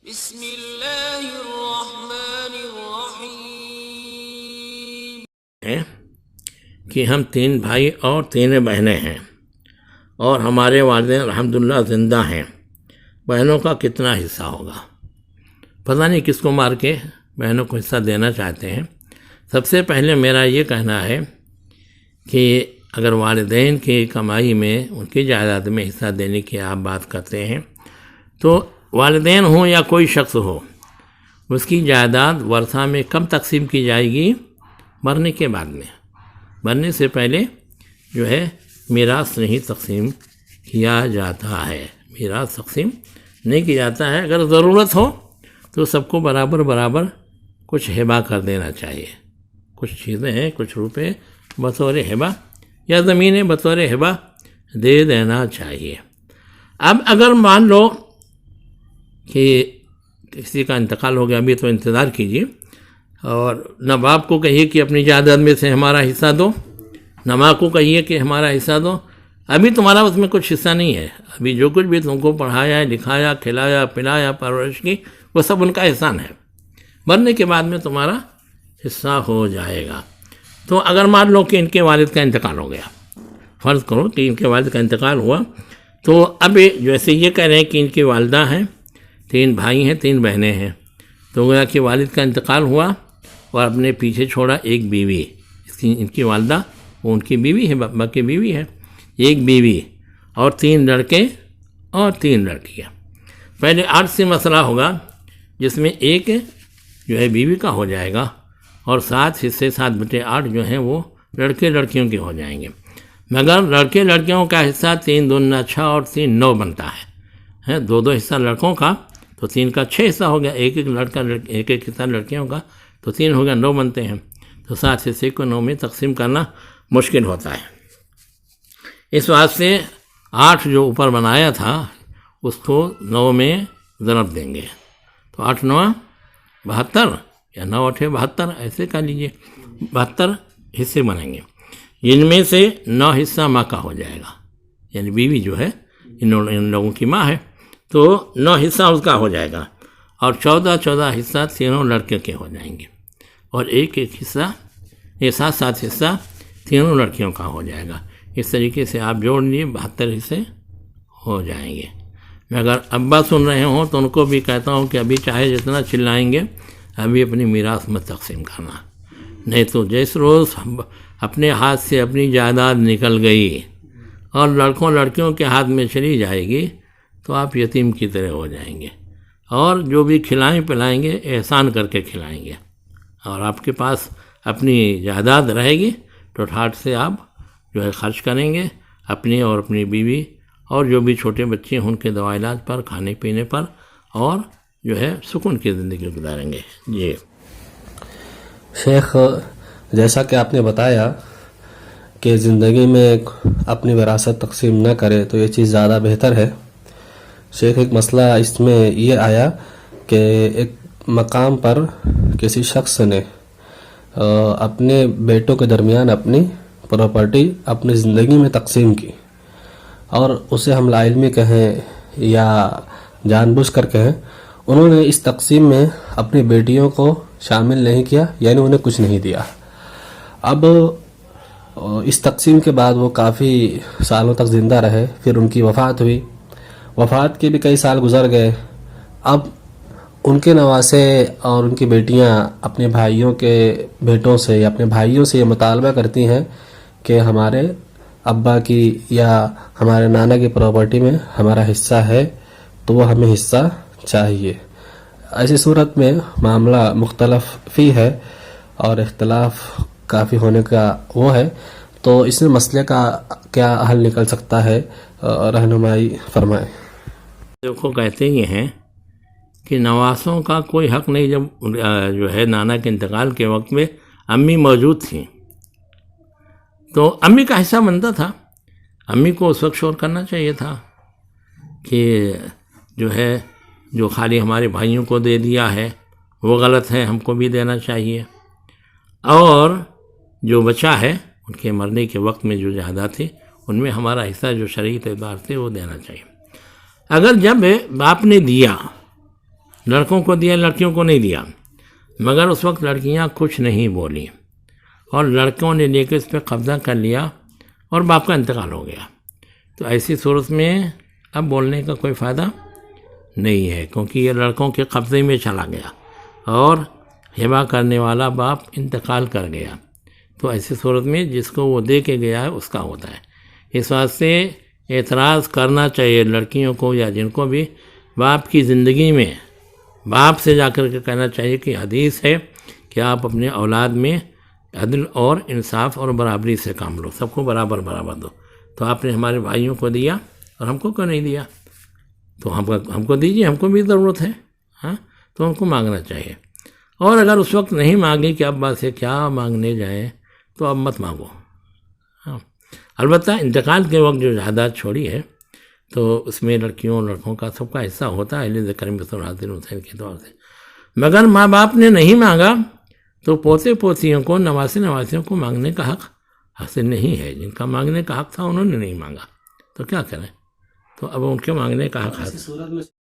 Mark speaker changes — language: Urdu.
Speaker 1: بسم اللہ الرحمن الرحیم
Speaker 2: ہے کہ ہم 3 بھائی اور 3 بہنیں ہیں اور ہمارے والدین الحمدللہ زندہ ہیں. بہنوں کا کتنا حصہ ہوگا؟ پتہ نہیں کس کو مار کے بہنوں کو حصہ دینا چاہتے ہیں. سب سے پہلے میرا یہ کہنا ہے کہ اگر والدین کی کمائی میں ان کی جائیداد میں حصہ دینے کی آپ بات کرتے ہیں تو والدین ہوں یا کوئی شخص ہو، اس کی جائیداد ورثہ میں کب تقسیم کی جائے گی؟ مرنے کے بعد میں. مرنے سے پہلے جو ہے میراث نہیں تقسیم کیا جاتا ہے. میراث تقسیم نہیں کیا جاتا ہے. اگر ضرورت ہو تو سب کو برابر کچھ ہبہ کر دینا چاہیے. کچھ چیزیں ہیں، کچھ روپے بطور ہبہ یا زمینیں بطور ہبہ دے دینا چاہیے. اب اگر مان لو کہ کسی کا انتقال ہو گیا، ابھی تو انتظار کیجیے، اور نہ باپ کو کہیے کہ اپنی جائیداد میں سے ہمارا حصہ دو، نہ ماں کو کہیے کہ ہمارا حصہ دو. ابھی تمہارا اس میں کچھ حصہ نہیں ہے. ابھی جو کچھ بھی تم کو پڑھایا، لکھایا، کھلایا، پلایا، پرورش کی، وہ سب ان کا احسان ہے. مرنے کے بعد میں تمہارا حصہ ہو جائے گا. تو اگر مان لو کہ ان کے والد کا انتقال ہو گیا، فرض کرو کہ ان کے والد کا انتقال ہوا، تو اب جیسے یہ کہہ رہے ہیں کہ ان کی والدہ ہیں، 3 بھائی ہیں، 3 بہنیں ہیں، تو گویا کہ والد کا انتقال ہوا اور اپنے پیچھے چھوڑا ایک بیوی. ان کی والدہ وہ ان کی بیوی ہے، باپ کی بیوی ہے. ایک بیوی اور 3 لڑکے اور 3 لڑکیاں. پہلے 8 سے مسئلہ ہوگا، جس میں ایک جو ہے بیوی کا ہو جائے گا اور 7 حصے 7/8 جو ہیں وہ لڑکے لڑکیوں کے ہو جائیں گے. مگر لڑکے لڑکیوں کا حصہ 3 2 6 اور 3 9 بنتا ہے. 2 حصہ لڑکوں کا تو 3 کا 6 حصہ ہو گیا. ایک حصہ لڑکیوں کا تو 3 ہو گیا، 9 بنتے ہیں. تو 7 حصے کو 9 میں تقسیم کرنا مشکل ہوتا ہے. اس واسطے 8 جو اوپر بنایا تھا اس کو 9 میں ضرب دیں گے، تو 8 9 72 یا 9 8 72 ایسے کر لیجئے. 72 حصے بنیں گے، جن میں سے 9 حصہ ماں کا ہو جائے گا، یعنی بیوی جو ہے ان لوگوں کی ماں ہے، تو 9 حصہ اس کا ہو جائے گا. اور 14 حصہ تینوں لڑکے کے ہو جائیں گے، اور ایک حصہ 7 حصہ تینوں لڑکیوں کا ہو جائے گا. اس طریقے سے آپ جوڑ لیے 72 حصے ہو جائیں گے. میں اگر ابا سن رہے ہوں تو ان کو بھی کہتا ہوں کہ ابھی چاہے جتنا چلائیں گے ابھی اپنی میراث میں تقسیم کرنا، نہیں تو جس روز اپنے ہاتھ سے اپنی جائیداد نکل گئی اور لڑکوں لڑکیوں کے ہاتھ میں چلی جائے گی تو آپ یتیم کی طرح ہو جائیں گے. اور جو بھی کھلائیں پلائیں گے احسان کر کے کھلائیں گے، اور آپ کے پاس اپنی جائیداد رہے گی تو ٹھاٹ سے آپ جو ہے خرچ کریں گے اپنی اور اپنی بیوی اور جو بھی چھوٹے بچے ہیں ان کے دوا علاج پر، کھانے پینے پر، اور جو ہے سکون کی زندگی گزاریں گے. جی
Speaker 3: شیخ، جیسا کہ آپ نے بتایا کہ زندگی میں اپنی وراثت تقسیم نہ کرے تو یہ چیز زیادہ بہتر ہے. شیخ، ایک مسئلہ اس میں یہ آیا کہ ایک مقام پر کسی شخص نے اپنے بیٹوں کے درمیان اپنی پراپرٹی اپنی زندگی میں تقسیم کی، اور اسے ہم لا علمی کہیں یا جان بوجھ کر کہیں، انہوں نے اس تقسیم میں اپنی بیٹیوں کو شامل نہیں کیا، یعنی انہیں کچھ نہیں دیا. اب اس تقسیم کے بعد وہ کافی سالوں تک زندہ رہے، پھر ان کی وفات ہوئی. وفات کے بھی کئی سال گزر گئے. اب ان کے نواسے اور ان کی بیٹیاں اپنے بھائیوں کے بیٹوں سے یا اپنے بھائیوں سے یہ مطالبہ کرتی ہیں کہ ہمارے ابا کی یا ہمارے نانا کی پراپرٹی میں ہمارا حصہ ہے تو وہ ہمیں حصہ چاہیے. ایسی صورت میں معاملہ مختلف فی ہے اور اختلاف کافی ہونے کا وہ ہے. تو اس میں مسئلے کا کیا حل نکل سکتا ہے؟ رہنمائی فرمائیں.
Speaker 2: دیکھو، کہتے یہ ہیں کہ نواسوں کا کوئی حق نہیں. جب جو ہے نانا کے انتقال کے وقت میں امی موجود تھیں تو امی کا حصہ بنتا تھا. امی کو اس وقت شور کرنا چاہیے تھا کہ جو ہے جو خالی ہمارے بھائیوں کو دے دیا ہے وہ غلط ہے، ہم کو بھی دینا چاہیے، اور جو بچا ہے ان کے مرنے کے وقت میں جو جائیداد تھی ان میں ہمارا حصہ جو شرعی اعتبار سے وہ دینا چاہیے. اگر جب باپ نے دیا لڑکوں کو دیا، لڑکیوں کو نہیں دیا، مگر اس وقت لڑکیاں کچھ نہیں بولیں اور لڑکوں نے لے کے اس پہ قبضہ کر لیا اور باپ کا انتقال ہو گیا۔ تو ایسی صورت میں اب بولنے کا کوئی فائدہ نہیں ہے، کیونکہ یہ لڑکوں کے قبضے میں چلا گیا اور ہبہ کرنے والا باپ انتقال کر گیا۔ تو ایسی صورت میں جس کو وہ دے کے گیا ہے اس کا ہوتا ہے۔ اس واسطے اعتراض کرنا چاہیے لڑکیوں کو یا جن کو بھی باپ کی زندگی میں باپ سے جا کر کے کہنا چاہیے کہ حدیث ہے کہ آپ اپنے اولاد میں عدل اور انصاف اور برابری سے کام لو، سب کو برابر دو۔ تو آپ نے ہمارے بھائیوں کو دیا اور ہم کو کیوں نہیں دیا؟ تو ہم کو دیجیے، ہم کو بھی ضرورت ہے، ہاں، تو ہم کو مانگنا چاہیے۔ اور اگر اس وقت نہیں مانگی کہ ابا سے کیا مانگنے جائیں تو اب مت مانگو، ہاں۔ البتہ انتقال کے وقت جو جائیداد چھوڑی ہے تو اس میں لڑکیوں اور لڑکوں کا سب کا حصہ ہوتا ہے، ذکر مثل حاضر حسین کے طور سے۔ مگر ماں باپ نے نہیں مانگا تو پوتے پوتیوں کو، نواسیوں کو مانگنے کا حق حاصل نہیں ہے۔ جن کا مانگنے کا حق تھا انہوں نے نہیں مانگا تو کیا کریں؟ تو اب ان کے مانگنے کا حق حاصل